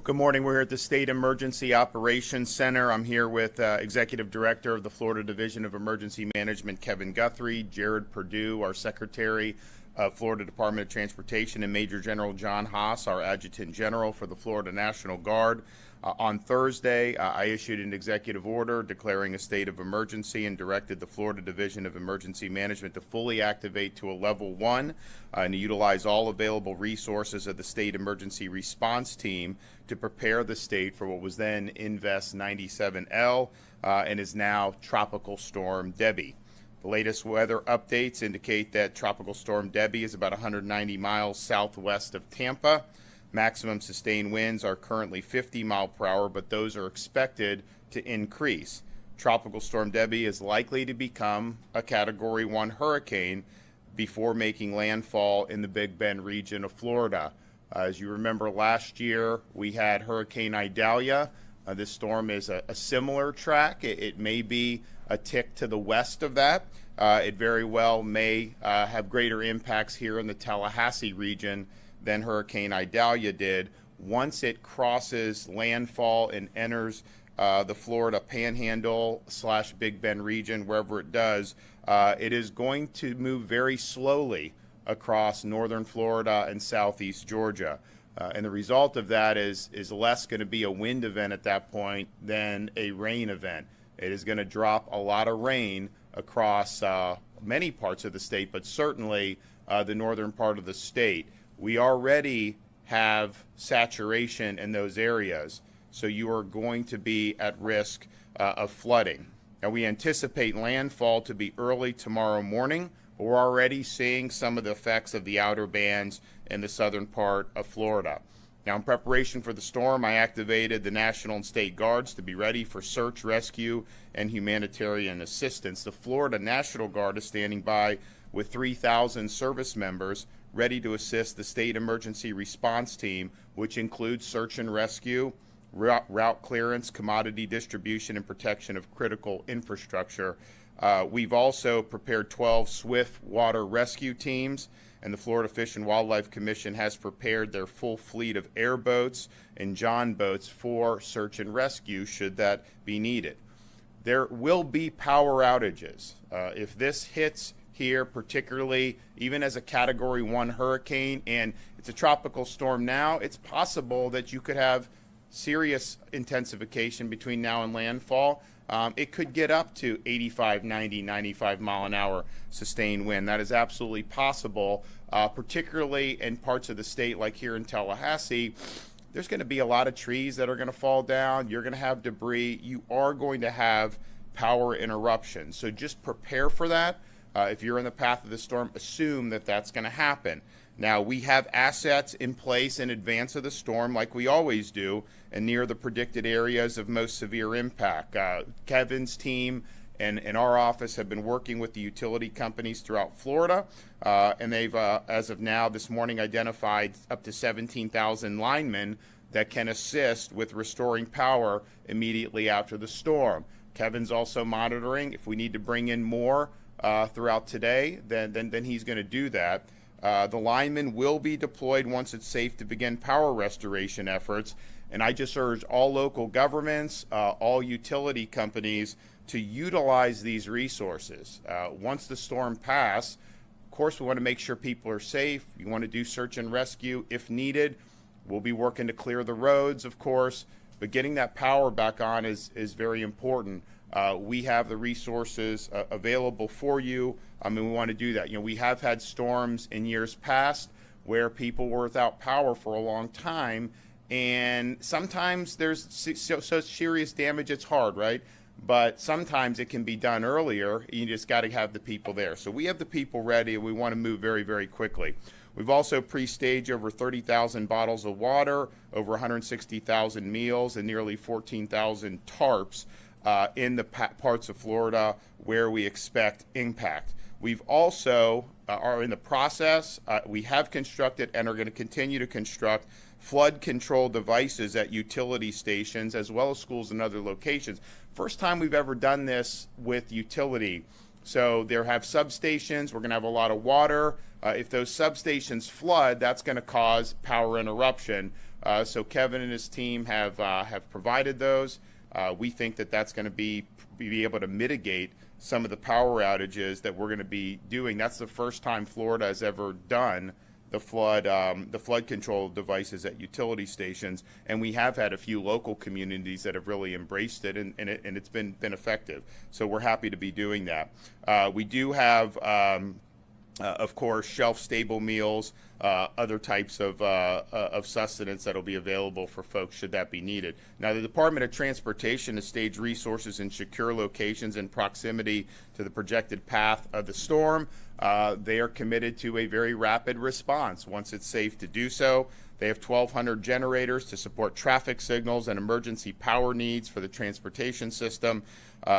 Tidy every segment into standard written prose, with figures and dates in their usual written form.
Well, good morning. We're here at the State Emergency Operations Center. I'm here with Executive Director of the Florida Division of Emergency Management, Kevin Guthrie, Jared Perdue, our Secretary of Florida Department of Transportation, and Major General John Haas, our Adjutant General for the Florida National Guard. On Thursday, I issued an executive order declaring a state of emergency and directed the Florida Division of Emergency Management to fully activate to a level 1 and to utilize all available resources of the State Emergency Response Team to prepare the state for what was then Invest 97L and is now Tropical Storm Debby. The latest weather updates indicate that Tropical Storm Debby is about 190 miles southwest of Tampa. Maximum sustained winds are currently 50 miles per hour, but those are expected to increase. Tropical Storm Debby is likely to become a Category 1 hurricane before making landfall in the Big Bend region of Florida. As you remember, last year we had Hurricane Idalia. This storm is a similar track. It may be a tick to the west of that. It very well may have greater impacts here in the Tallahassee region than Hurricane Idalia did. Once it crosses landfall and enters the Florida Panhandle / Big Bend region, wherever it does, it is going to move very slowly across northern Florida and southeast Georgia. And the result of that is less going to be a wind event at that point than a rain event. It is going to drop a lot of rain across many parts of the state, but certainly the northern part of the state. We already have saturation in those areas, so you are going to be at risk of flooding. Now, we anticipate landfall to be early tomorrow morning, but we're already seeing some of the effects of the outer bands in the southern part of Florida. Now, in preparation for the storm, I activated the National and State Guards to be ready for search, rescue, and humanitarian assistance. The Florida National Guard is standing by with 3,000 service members ready to assist the State Emergency Response Team, which includes search and rescue, route clearance, commodity distribution, and protection of critical infrastructure. We've also prepared 12 swift water rescue teams, and the Florida Fish and Wildlife Commission has prepared their full fleet of airboats and John boats for search and rescue should that be needed. There will be power outages. If this hits here, particularly even as a Category 1 hurricane, and it's a tropical storm now, it's possible that you could have serious intensification between now and landfall. It could get up to 85, 90, 95 mile an hour sustained wind. That is absolutely possible, particularly in parts of the state like here in Tallahassee. There's going to be a lot of trees that are going to fall down. You're going to have debris. You are going to have power interruptions. So just prepare for that. If you're in the path of the storm, assume that that's going to happen. Now, we have assets in place in advance of the storm, like we always do, and near the predicted areas of most severe impact. Kevin's team and our office have been working with the utility companies throughout Florida, and they've, as of now, this morning, identified up to 17,000 linemen that can assist with restoring power immediately after the storm. Kevin's also monitoring. If we need to bring in more throughout today, then he's going to do that. The linemen will be deployed once it's safe to begin power restoration efforts, and I just urge all local governments, all utility companies to utilize these resources. Once the storm passes, of course, we want to make sure people are safe. We want to do search and rescue if needed. We'll be working to clear the roads, of course, but getting that power back on is very important. We have the resources available for you. We want to do that. We have had storms in years past where people were without power for a long time, and sometimes there's so serious damage it's hard, right? But sometimes it can be done earlier. You just got to have the people there. So we have the people ready, and we want to move very, very quickly. We've also pre-staged over 30,000 bottles of water, over 160,000 meals, and nearly 14,000 tarps in the parts of Florida where we expect impact. We've also are in the process, we have constructed and are going to continue to construct flood control devices at utility stations as well as schools and other locations. First time we've ever done this with utility So they have substations. We're going to have a lot of water. If those substations flood, that's going to cause power interruption. So Kevin and his team have provided those. We think that that's going to be able to mitigate some of the power outages that we're going to be doing. That's the first time Florida has ever done the flood control devices at utility stations, and we have had a few local communities that have really embraced it, and it's been effective. So we're happy to be doing that. We do have, of course, shelf-stable meals, other types of sustenance that will be available for folks should that be needed. Now, the Department of Transportation has staged resources in secure locations in proximity to the projected path of the storm. They are committed to a very rapid response once it's safe to do so. They have 1,200 generators to support traffic signals and emergency power needs for the transportation system.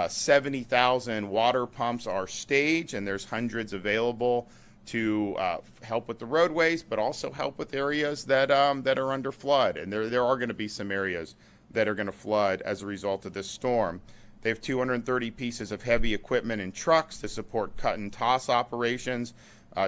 70,000 water pumps are staged, and there's hundreds available to help with the roadways, but also help with areas that are under flood. And there are going to be some areas that are going to flood as a result of this storm. They have 230 pieces of heavy equipment and trucks to support cut and toss operations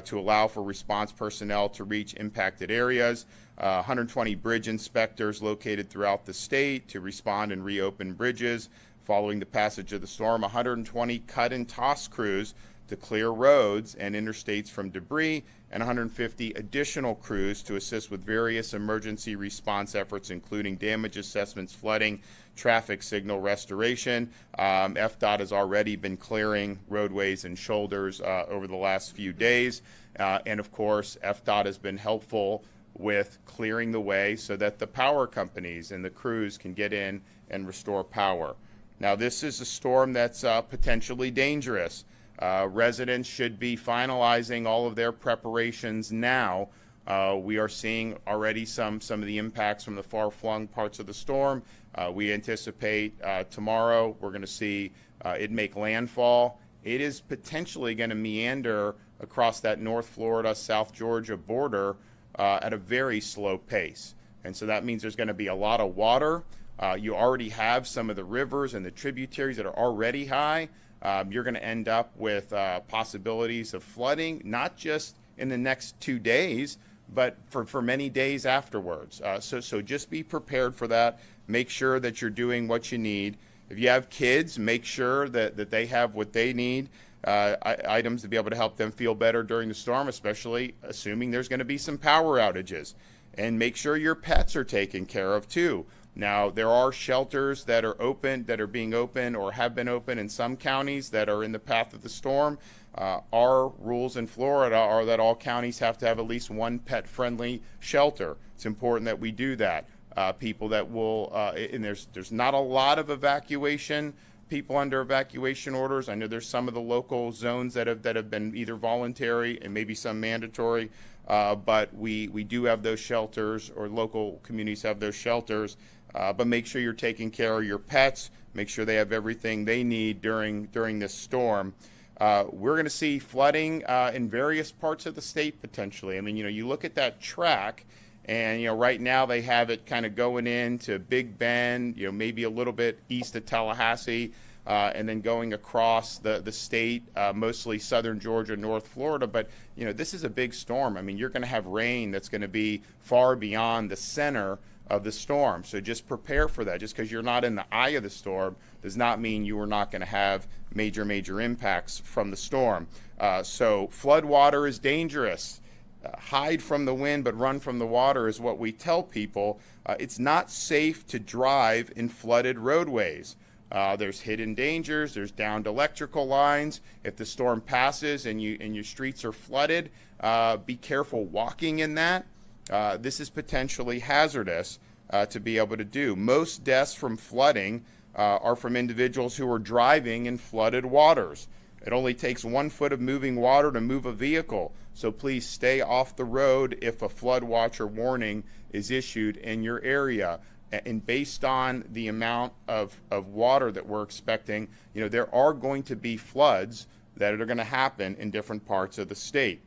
to allow for response personnel to reach impacted areas. 120 bridge inspectors located throughout the state to respond and reopen bridges following the passage of the storm. 120 cut and toss crews to clear roads and interstates from debris, and 150 additional crews to assist with various emergency response efforts, including damage assessments, flooding, traffic signal restoration. FDOT has already been clearing roadways and shoulders over the last few days. And of course, FDOT has been helpful with clearing the way so that the power companies and the crews can get in and restore power. Now, this is a storm that's potentially dangerous. Residents should be finalizing all of their preparations now. We are seeing already some of the impacts from the far-flung parts of the storm. We anticipate tomorrow we're going to see it make landfall. It is potentially going to meander across that North Florida, South Georgia border at a very slow pace. And so that means there's going to be a lot of water. You already have some of the rivers and the tributaries that are already high. You're going to end up with possibilities of flooding, not just in the next 2 days, but for many days afterwards. So just be prepared for that. Make sure that you're doing what you need. If you have kids, make sure that they have what they need, items to be able to help them feel better during the storm, especially assuming there's going to be some power outages. And make sure your pets are taken care of too. Now, there are shelters that are open, that are being open or have been open in some counties that are in the path of the storm. Our rules in Florida are that all counties have to have at least one pet-friendly shelter. It's important that we do that. People that will, and there's not a lot of evacuation, people under evacuation orders. I know there's some of the local zones that have been either voluntary and maybe some mandatory, but we do have those shelters, or local communities have those shelters. But make sure you're taking care of your pets. Make sure they have everything they need during this storm. We're going to see flooding in various parts of the state potentially. I mean, you look at that track, and right now they have it kind of going into Big Bend, maybe a little bit east of Tallahassee, and then going across the state, mostly southern Georgia, North Florida. But this is a big storm. I mean, you're going to have rain that's going to be far beyond the center of the storm. So just prepare for that. Just because you're not in the eye of the storm does not mean you are not going to have major impacts from the storm. So flood water is dangerous. Hide from the wind, but run from the water is what we tell people. It's not safe to drive in flooded roadways. There's hidden dangers. There's downed electrical lines. If the storm passes and your streets are flooded, be careful walking in that. This is potentially hazardous to be able to do. Most deaths from flooding are from individuals who are driving in flooded waters. It only takes 1 foot of moving water to move a vehicle, so please stay off the road if a flood watch or warning is issued in your area. And based on the amount of water that we're expecting, there are going to be floods that are going to happen in different parts of the state.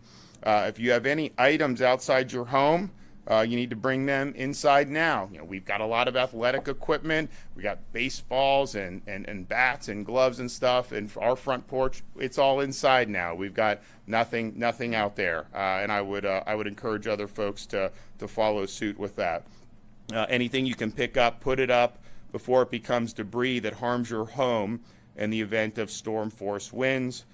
If you have any items outside your home, you need to bring them inside now. We've got a lot of athletic equipment. We got baseballs and bats and gloves and stuff. And our front porch, it's all inside now. We've got nothing out there. And I would encourage other folks to follow suit with that. Anything you can pick up, put it up before it becomes debris that harms your home in the event of storm force winds.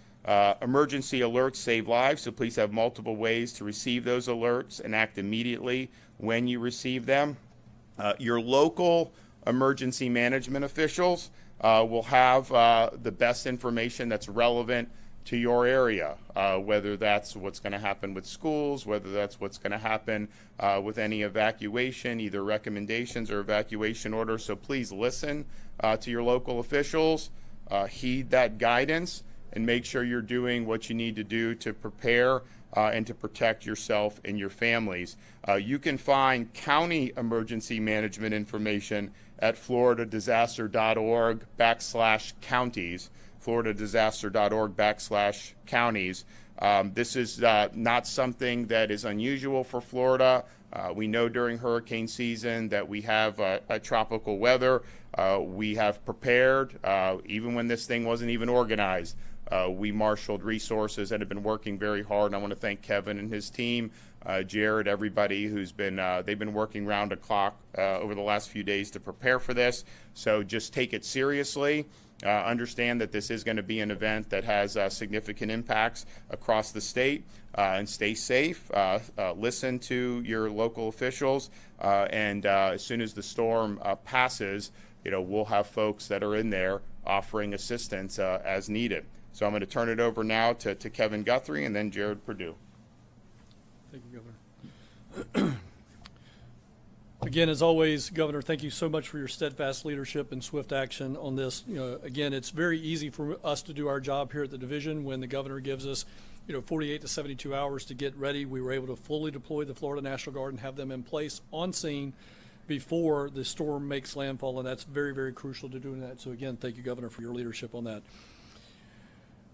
Emergency alerts save lives, so please have multiple ways to receive those alerts and act immediately when you receive them. Your local emergency management officials will have the best information that's relevant to your area, whether that's what's going to happen with schools, whether that's what's going to happen with any evacuation, either recommendations or evacuation orders. So please listen to your local officials, heed that guidance, and make sure you're doing what you need to do to prepare and to protect yourself and your families. You can find county emergency management information at floridadisaster.org/counties, floridadisaster.org/counties. This is not something that is unusual for Florida. We know during hurricane season that we have tropical weather. We have prepared, even when this thing wasn't even organized. We marshaled resources that have been working very hard. And I want to thank Kevin and his team, Jared, everybody who's been, they've been working round the clock over the last few days to prepare for this. So just take it seriously. Understand that this is going to be an event that has significant impacts across the state, and stay safe. Listen to your local officials, and as soon as the storm passes, we'll have folks that are in there offering assistance as needed. So I'm going to turn it over now to Kevin Guthrie and then Jared Perdue. Thank you, Governor. Again, as always, Governor, thank you so much for your steadfast leadership and swift action on this. Again, it's very easy for us to do our job here at the division when the governor gives us 48 to 72 hours to get ready. We were able to fully deploy the Florida National Guard and have them in place on scene before the storm makes landfall, and that's very, very crucial to doing that. So again, thank you, Governor, for your leadership on that.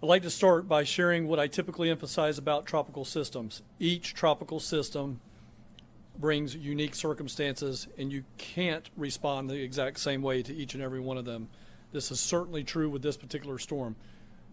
I'd like to start by sharing what I typically emphasize about tropical systems. Each tropical system brings unique circumstances, and you can't respond the exact same way to each and every one of them. This is certainly true with this particular storm.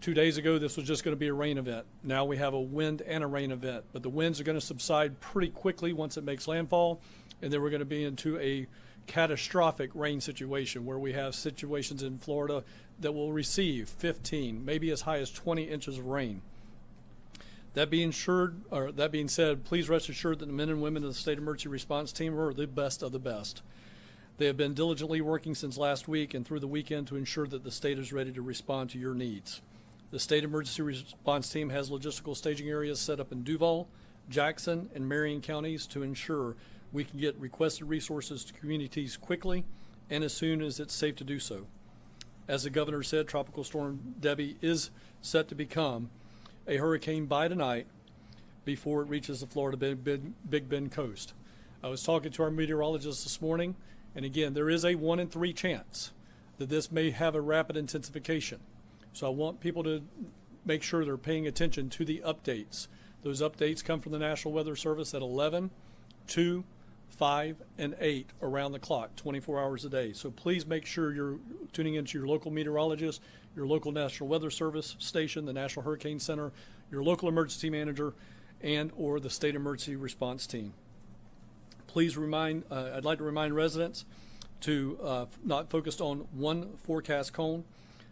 2 days ago, this was just going to be a rain event. Now we have a wind and a rain event, but the winds are going to subside pretty quickly once it makes landfall, and then we're going to be into a catastrophic rain situation where we have situations in Florida that will receive 15, maybe as high as 20 inches of rain. That being said, please rest assured that the men and women of the State Emergency Response Team are the best of the best. They have been diligently working since last week and through the weekend to ensure that the state is ready to respond to your needs. The State Emergency Response Team has logistical staging areas set up in Duval, Jackson, and Marion counties to ensure we can get requested resources to communities quickly and as soon as it's safe to do so. As the governor said, Tropical Storm Debby is set to become a hurricane by tonight before it reaches the Florida Big Bend coast. I was talking to our meteorologist this morning, and again, there is a 1 in 3 chance that this may have a rapid intensification. So I want people to make sure they're paying attention to the updates. Those updates come from the National Weather Service at 11, 2, 5, and 8 around the clock, 24 hours a day. So please make sure you're tuning into your local meteorologist, your local National Weather Service station, the National Hurricane Center, your local emergency manager, and or the State Emergency Response Team. Please I'd like to remind residents to not focus on one forecast cone.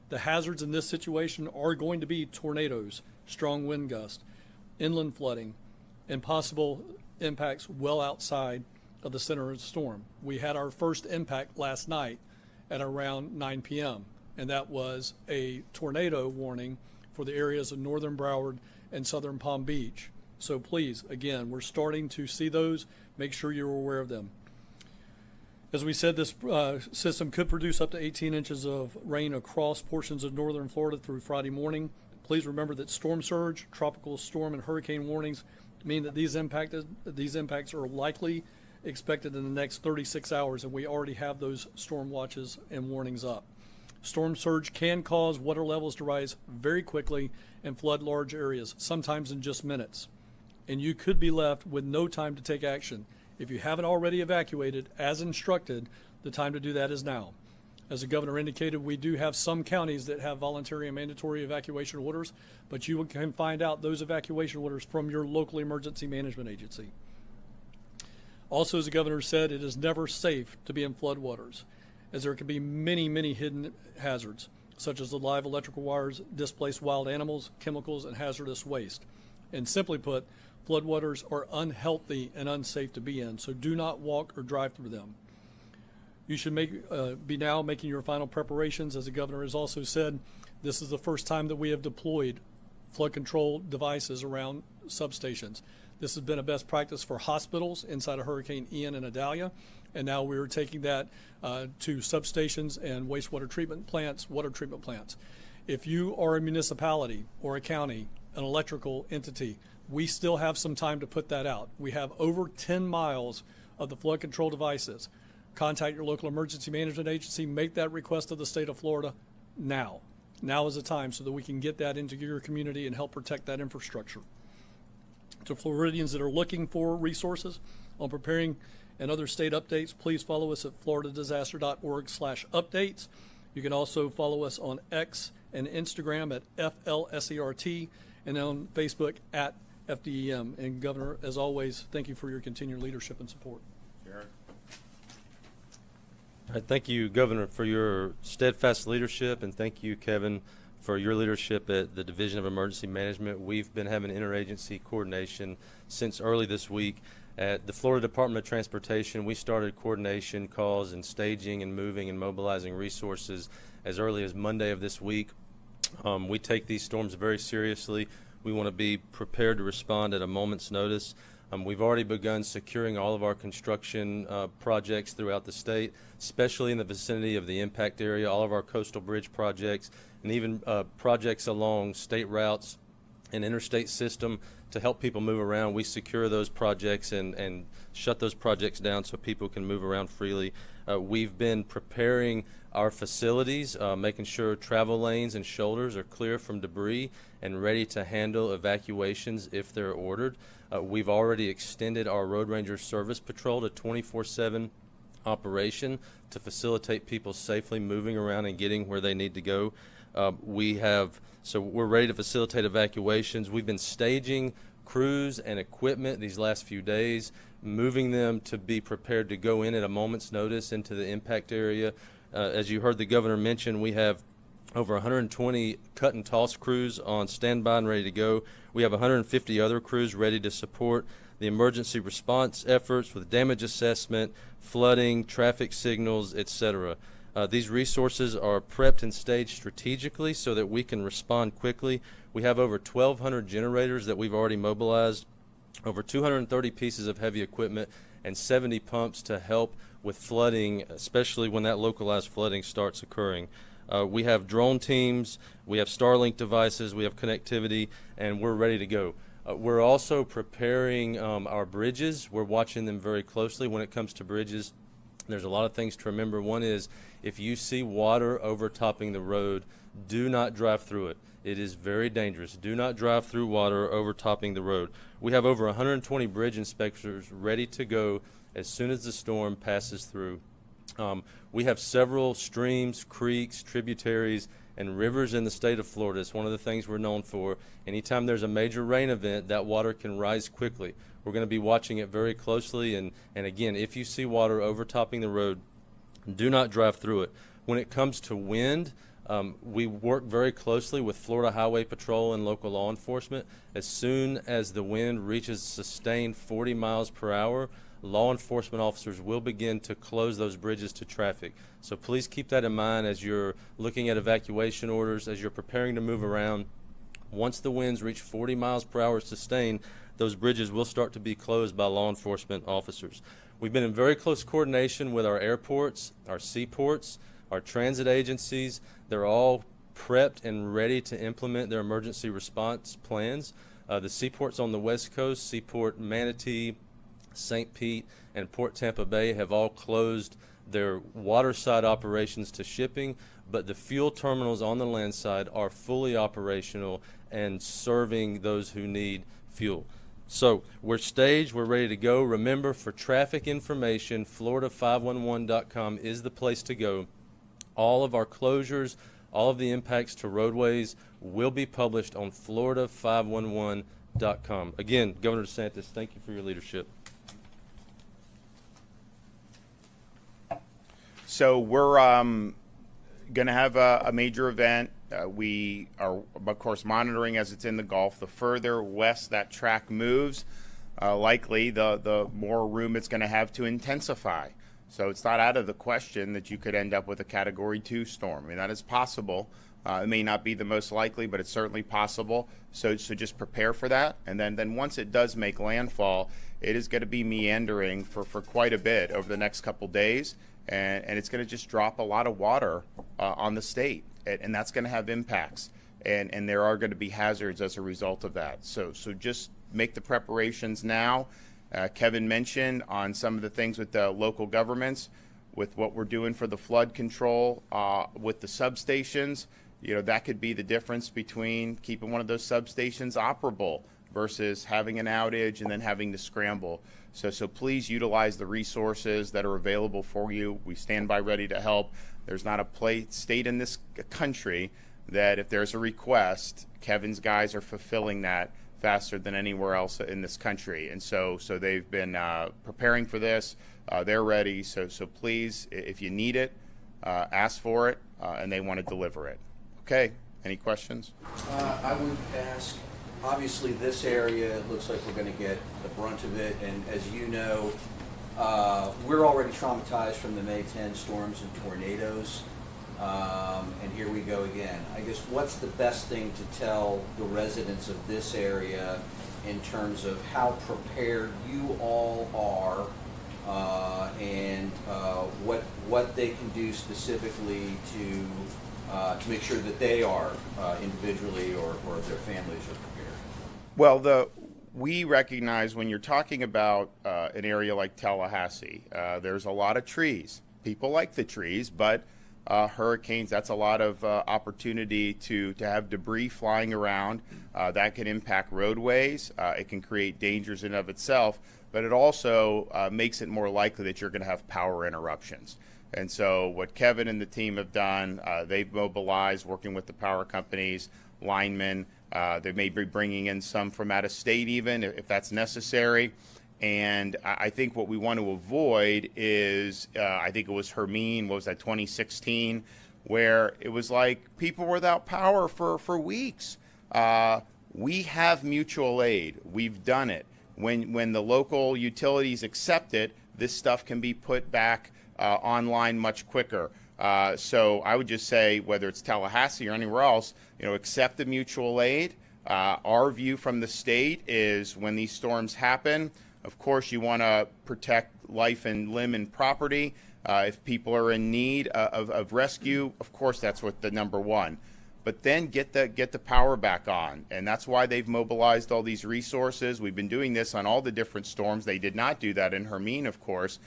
The hazards in this situation are going to be tornadoes, strong wind gusts, inland flooding, and possible impacts well outside of the center of the storm. We had our first impact last night at around 9 p.m., and that was a tornado warning for the areas of northern Broward and southern Palm Beach. So please, again, we're starting to see those. Make sure you're aware of them. As we said, this system could produce up to 18 inches of rain across portions of northern Florida through Friday morning. Please remember that storm surge, tropical storm, and hurricane warnings mean that these impacts are likely expected in the next 36 hours, and we already have those storm watches and warnings up. Storm surge can cause water levels to rise very quickly and flood large areas, sometimes in just minutes. And you could be left with no time to take action If you haven't already evacuated as instructed, the time to do that is now. As the governor indicated, we do have some counties that have voluntary and mandatory evacuation orders, but you can find out those evacuation orders from your local emergency management agency. Also, as the governor said, it is never safe to be in floodwaters, as there can be many, many hidden hazards, such as the live electrical wires, displaced wild animals, chemicals, and hazardous waste. And simply put, floodwaters are unhealthy and unsafe to be in, so do not walk or drive through them. You should be now making your final preparations. As the governor has also said, this is the first time that we have deployed flood control devices around substations. This has been a best practice for hospitals inside of Hurricane Ian and Idalia, and now we are taking that to substations and wastewater treatment plants, water treatment plants. If you are a municipality or a county, an electrical entity, we still have some time to put that out. We have over 10 miles of the flood control devices. Contact your local emergency management agency, make that request of the state of Florida now. Now is the time so that we can get that into your community and help protect that infrastructure. To Floridians that are looking for resources on preparing and other state updates, please follow us at floridadisaster.org/updates. You can also follow us on X and Instagram at FLSERT and on Facebook at FDEM. And Governor, as always, thank you for your continued leadership and support. Jared. All right, thank you, Governor, for your steadfast leadership, and thank you, Kevin, for your leadership at the Division of Emergency Management. We've been having interagency coordination since early this week. At the Florida Department of Transportation, we started coordination calls and staging and moving and mobilizing resources as early as Monday of this week. We take these storms very seriously. We want to be prepared to respond at a moment's notice. We've already begun securing all of our construction projects throughout the state, especially in the vicinity of the impact area, all of our coastal bridge projects, and even projects along state routes and interstate system to help people move around. We secure those projects and shut those projects down so people can move around freely. We've been preparing our facilities, making sure travel lanes and shoulders are clear from debris and ready to handle evacuations if they're ordered. We've already extended our Road Ranger Service Patrol to 24/7 operation to facilitate people safely moving around and getting where they need to go. So we're ready to facilitate evacuations. We've been staging crews and equipment these last few days, moving them to be prepared to go in at a moment's notice into the impact area. As you heard the governor mention, we have over 120 cut and toss crews on standby and ready to go. We have 150 other crews ready to support the emergency response efforts with damage assessment, flooding, traffic signals, etc. These resources are prepped and staged strategically so that we can respond quickly. We have over 1,200 generators that we've already mobilized, over 230 pieces of heavy equipment, and 70 pumps to help with flooding, especially when that localized flooding starts occurring. We have drone teams, we have Starlink devices, we have connectivity, and we're ready to go. We're also preparing our bridges. We're watching them very closely when it comes to bridges. There's a lot of things to remember. One is, if you see water overtopping the road, do not drive through it. It is very dangerous. Do not drive through water overtopping the road. We have over 120 bridge inspectors ready to go as soon as the storm passes through. We have several streams, creeks, tributaries, and rivers in the state of Florida. It's one of the things we're known for. Anytime there's a major rain event, that water can rise quickly. We're going to be watching it very closely, and again, if you see water overtopping the road, do not drive through it. When it comes to wind, we work very closely with Florida Highway Patrol and local law enforcement. As soon as the wind reaches sustained 40 miles per hour, law enforcement officers will begin to close those bridges to traffic. So please keep that in mind as you're looking at evacuation orders, as you're preparing to move around. Once the winds reach 40 miles per hour sustained, those bridges will start to be closed by law enforcement officers. We've been in very close coordination with our airports, our seaports, our transit agencies. They're all prepped and ready to implement their emergency response plans. The seaports on the West Coast, Seaport Manatee, St. Pete, and Port Tampa Bay have all closed their waterside operations to shipping, but the fuel terminals on the land side are fully operational and serving those who need fuel. So we're staged, we're ready to go. Remember, for traffic information, Florida511.com is the place to go. All of our closures, all of the impacts to roadways will be published on Florida511.com. Again, Governor DeSantis, thank you for your leadership. So we're going to have a major event. We are, of course, monitoring as it's in the Gulf. The further west that track moves, likely the more room it's going to have to intensify. So it's not out of the question that you could end up with a Category 2 storm. I mean, that is possible. It may not be the most likely, but it's certainly possible. So just prepare for that. And then once it does make landfall, it is going to be meandering for quite a bit over the next couple days. And it's going to just drop a lot of water on the state. And that's going to have impacts. And there are going to be hazards as a result of that. So just make the preparations now. Kevin mentioned on some of the things with the local governments, with what we're doing for the flood control, with the substations. That could be the difference between keeping one of those substations operable versus having an outage and then having to scramble. So please utilize the resources that are available for you. We stand by ready to help. There's not a state in this country that if there's a request, Kevin's guys are fulfilling that faster than anywhere else in this country. And so they've been preparing for this. They're ready. So please, if you need it, ask for it, and they want to deliver it. Okay. Any questions? I would ask, obviously this area, it looks like we're going to get the brunt of it. And as you know, we're already traumatized from the May 10 storms and tornadoes. And here we go again. I guess what's the best thing to tell the residents of this area in terms of how prepared you all are and what they can do specifically to make sure that they are individually or their families are prepared? Well, we recognize when you're talking about an area like Tallahassee, there's a lot of trees. People like the trees, but hurricanes, that's a lot of opportunity to have debris flying around. That can impact roadways. It can create dangers in of itself, but it also makes it more likely that you're going to have power interruptions. And so what Kevin and the team have done, they've mobilized, working with the power companies, linemen. They may be bringing in some from out of state even, if that's necessary. And I think what we want to avoid is, I think it was Hermine, what was that, 2016, where it was like people were without power for weeks. We have mutual aid. We've done it. When the local utilities accept it, this stuff can be put back online much quicker. So I would just say, whether it's Tallahassee or anywhere else, accept the mutual aid. Our view from the state is when these storms happen, of course, you want to protect life and limb and property. If people are in need of rescue, of course, that's what the number one. But then get the power back on, and that's why they've mobilized all these resources. We've been doing this on all the different storms. They did not do that in Hermine, of course.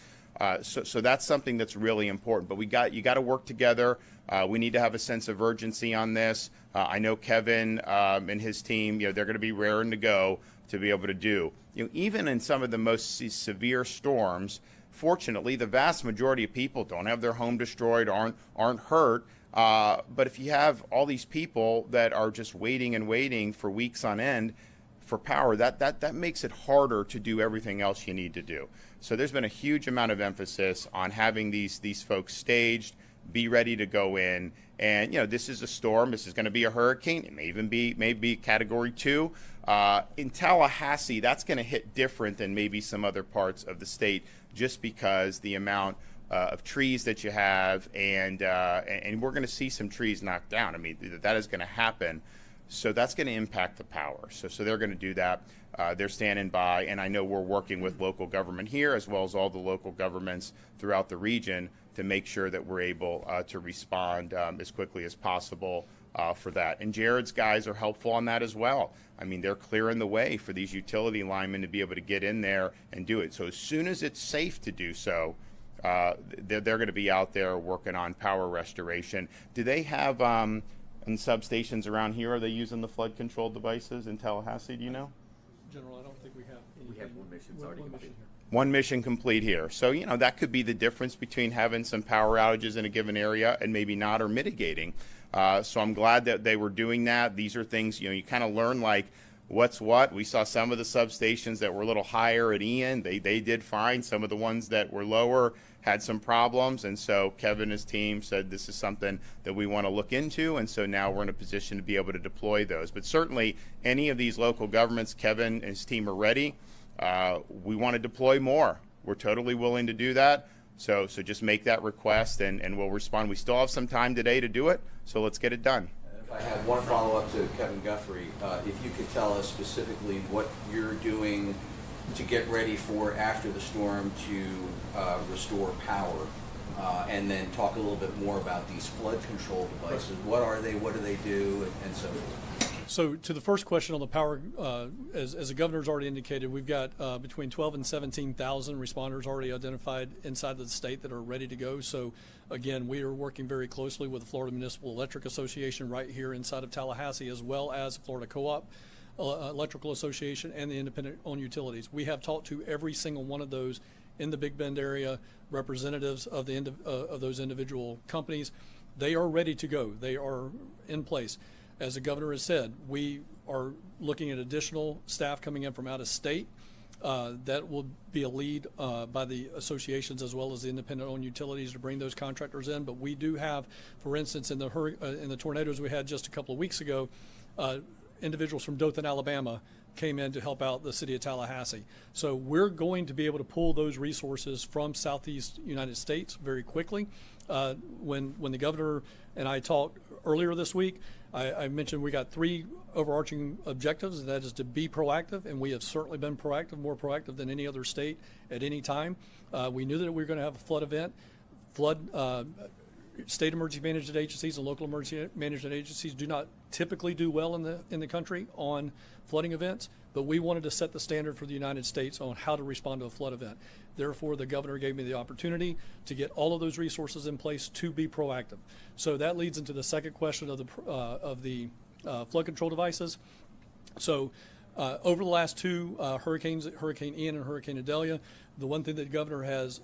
So that's something that's really important. But you got to work together. We need to have a sense of urgency on this. I know Kevin and his team, they're going to be raring to go to be able to do. Even in some of the most severe storms, fortunately, the vast majority of people don't have their home destroyed, aren't hurt. But if you have all these people that are just waiting and waiting for weeks on end for power, that makes it harder to do everything else you need to do. So there's been a huge amount of emphasis on having these folks staged, be ready to go in. And, this is a storm. This is going to be a hurricane. It may even be Category 2. In Tallahassee, that's going to hit different than maybe some other parts of the state, just because the amount of trees that you have, and we're going to see some trees knocked down. I mean, that is going to happen. So that's going to impact the power. So they're going to do that. They're standing by, and I know we're working with local government here as well as all the local governments throughout the region to make sure that we're able to respond as quickly as possible for that. And Jared's guys are helpful on that as well. I mean, they're clearing the way for these utility linemen to be able to get in there and do it. So as soon as it's safe to do so, they're going to be out there working on power restoration. Do they have in substations around here, are they using the flood control devices in Tallahassee, do you know? General, I don't think we have anything. We have one mission, it's already complete. mission here. One mission complete here. So, that could be the difference between having some power outages in a given area and maybe not, or mitigating. So I'm glad that they were doing that. These are things, you kind of learn, like, what's what. We saw some of the substations that were a little higher at Ian. They did fine. Some of the ones that were lower had some problems. And so Kevin and his team said this is something that we want to look into. And so now we're in a position to be able to deploy those. But certainly any of these local governments, Kevin and his team are ready. We want to deploy more. We're totally willing to do that. So just make that request and we'll respond. We still have some time today to do it. So let's get it done. If I had one follow-up to Kevin Guthrie, if you could tell us specifically what you're doing to get ready for after the storm to restore power, and then talk a little bit more about these flood control devices. What are they? What do they do? And so forth. So to the first question on the power, as the governor's already indicated, we've got between 12 and 17,000 responders already identified inside of the state that are ready to go. So again, we are working very closely with the Florida Municipal Electric Association right here inside of Tallahassee, as well as Florida Co-op Electrical Association and the independent-owned utilities. We have talked to every single one of those in the Big Bend area, representatives of of those individual companies. They are ready to go. They are in place. As the governor has said, we are looking at additional staff coming in from out of state. That will be a lead by the associations as well as the independent-owned utilities to bring those contractors in. But we do have, for instance, in the tornadoes we had just a couple of weeks ago, individuals from Dothan, Alabama came in to help out the city of Tallahassee. So we're going to be able to pull those resources from Southeast United States very quickly. When the governor and I talked earlier this week, I mentioned we got 3 overarching objectives, and that is to be proactive, and we have certainly been proactive, more proactive than any other state at any time. We knew that we were going to have a flood event. State emergency management agencies and local emergency management agencies do not typically do well in the country on flooding events, but we wanted to set the standard for the United States on how to respond to a flood event. Therefore, the governor gave me the opportunity to get all of those resources in place to be proactive. So that leads into the second question of the flood control devices. So over the last 2 hurricanes, Hurricane Ian and Hurricane Idalia, the one thing that the governor has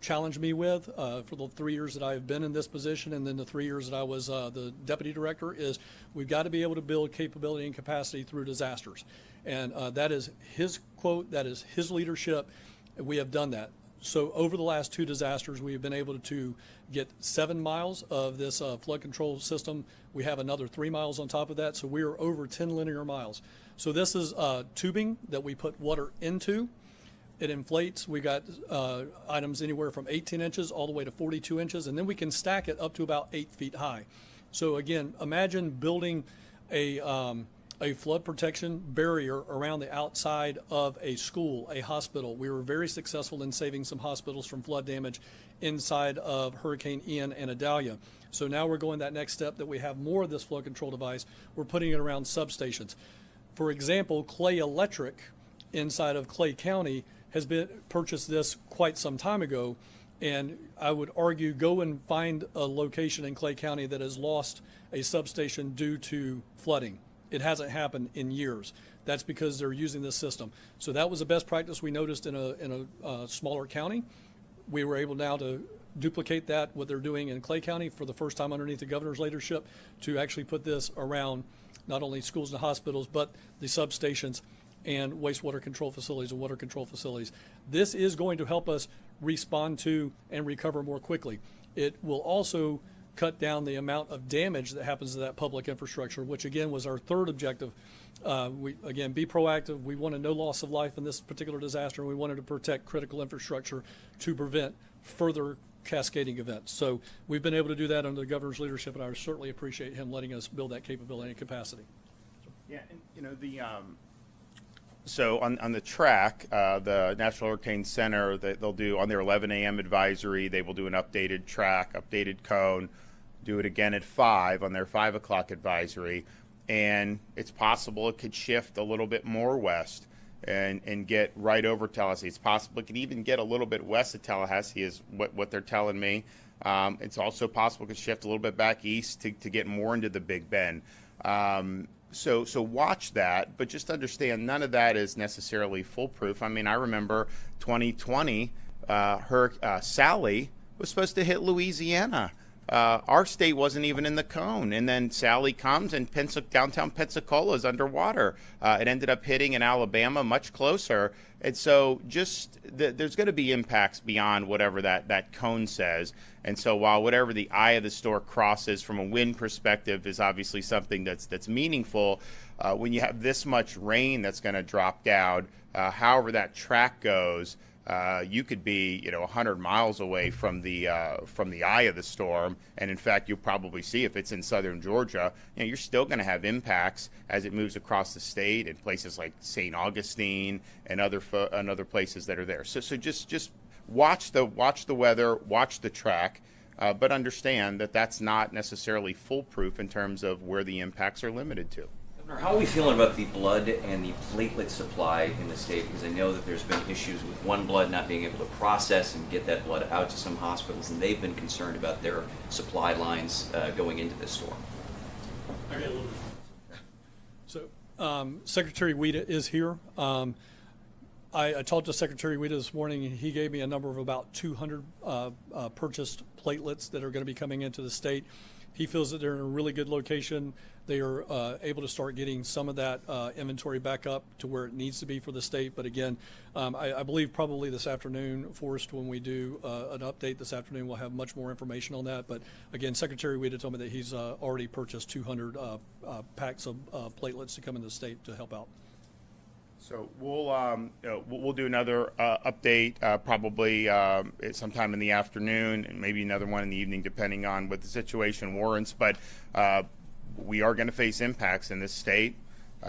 challenged me with for the 3 years that I have been in this position, and then the 3 years that I was the deputy director, is we've got to be able to build capability and capacity through disasters. And that is his quote, that is his leadership. We have done that. So over the last 2 disasters, we have been able to get 7 miles of this flood control system. We have another 3 miles on top of that, so we are over 10 linear miles. So this is tubing that we put water into. It inflates. We got items anywhere from 18 inches all the way to 42 inches, and then we can stack it up to about 8 feet high. So again, imagine building a flood protection barrier around the outside of a school, a hospital. We were very successful in saving some hospitals from flood damage inside of Hurricane Ian and Idalia. So now we're going that next step, that we have more of this flood control device. We're putting it around substations. For example, Clay Electric inside of Clay County has been purchased this quite some time ago, and I would argue go and find a location in Clay County that has lost a substation due to flooding. It hasn't happened in years. That's because they're using this system. So that was a best practice we noticed in a smaller county. We were able now to duplicate that, what they're doing in Clay County for the first time underneath the governor's leadership, to actually put this around not only schools and hospitals, but the substations and wastewater control facilities and water control facilities. This is going to help us respond to and recover more quickly. It will also cut down the amount of damage that happens to that public infrastructure, which again was our third objective. We again, be proactive. We wanted no loss of life in this particular disaster, and we wanted to protect critical infrastructure to prevent further cascading events. So we've been able to do that under the governor's leadership, and I certainly appreciate him letting us build that capability and capacity. Yeah, and so on the track, the National Hurricane Center, they'll do on their 11 a.m. advisory, they will do an updated track, updated cone, do it again at 5 on their 5 o'clock advisory, and it's possible it could shift a little bit more west and get right over Tallahassee. It's possible it could even get a little bit west of Tallahassee, is what they're telling me. It's also possible it could shift a little bit back east to get more into the Big Bend. So watch that, but just understand none of that is necessarily foolproof. I mean, I remember 2020, Sally was supposed to hit Louisiana. Our state wasn't even in the cone, and then Sally comes and downtown Pensacola is underwater. It ended up hitting in Alabama much closer, and so there's going to be impacts beyond whatever that cone says. And so while whatever the eye of the storm crosses from a wind perspective is obviously something that's meaningful, when you have this much rain that's going to drop down, however that track goes. You could be, 100 miles away from the eye of the storm, and in fact, you'll probably see if it's in southern Georgia, you're still going to have impacts as it moves across the state in places like St. Augustine and other places that are there. So just watch the weather, watch the track, but understand that that's not necessarily foolproof in terms of where the impacts are limited to. How are we feeling about the blood and the platelet supply in the state? Because I know that there's been issues with One Blood not being able to process and get that blood out to some hospitals, and they've been concerned about their supply lines going into this storm. So Secretary Weta is here. I talked to Secretary Weta this morning, and he gave me a number of about 200 purchased platelets that are going to be coming into the state. He feels that they're in a really good location. They are able to start getting some of that inventory back up to where it needs to be for the state. But again, I believe probably this afternoon, Forrest, when we do an update this afternoon, we'll have much more information on that. But again, Secretary Weta told me that he's already purchased 200 packs of platelets to come into the state to help out. So we'll do another update probably sometime in the afternoon, and maybe another one in the evening, depending on what the situation warrants. But we are going to face impacts in this state.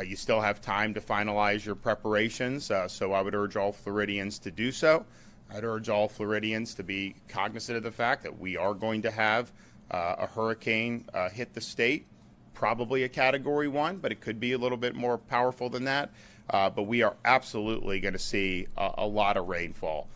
You still have time to finalize your preparations, so I would urge all Floridians to do so. I'd urge all Floridians to be cognizant of the fact that we are going to have a hurricane hit the state, probably a Category 1, but it could be a little bit more powerful than that. But we are absolutely going to see a lot of rainfall.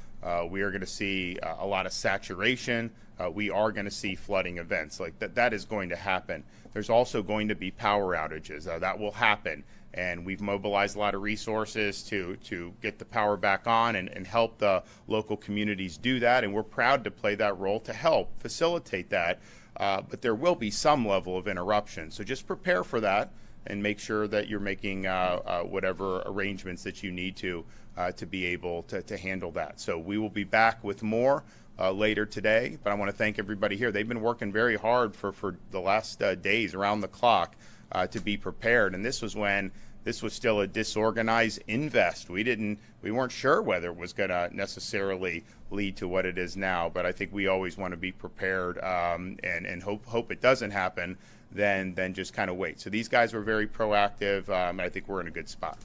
We are going to see a lot of saturation. We are going to see flooding events. Like that is going to happen. There's also going to be power outages. That will happen. And we've mobilized a lot of resources to get the power back on and help the local communities do that. And we're proud to play that role to help facilitate that. But there will be some level of interruption. So just prepare for that and make sure that you're making whatever arrangements that you need to be able to handle that. So we will be back with more later today, but I want to thank everybody here. They've been working very hard for the last days around the clock to be prepared, and this was when this was still a disorganized invest. We weren't sure whether it was going to necessarily lead to what it is now, but I think we always want to be prepared and hope it doesn't happen. Then just kind of wait. So these guys were very proactive, and I think we're in a good spot.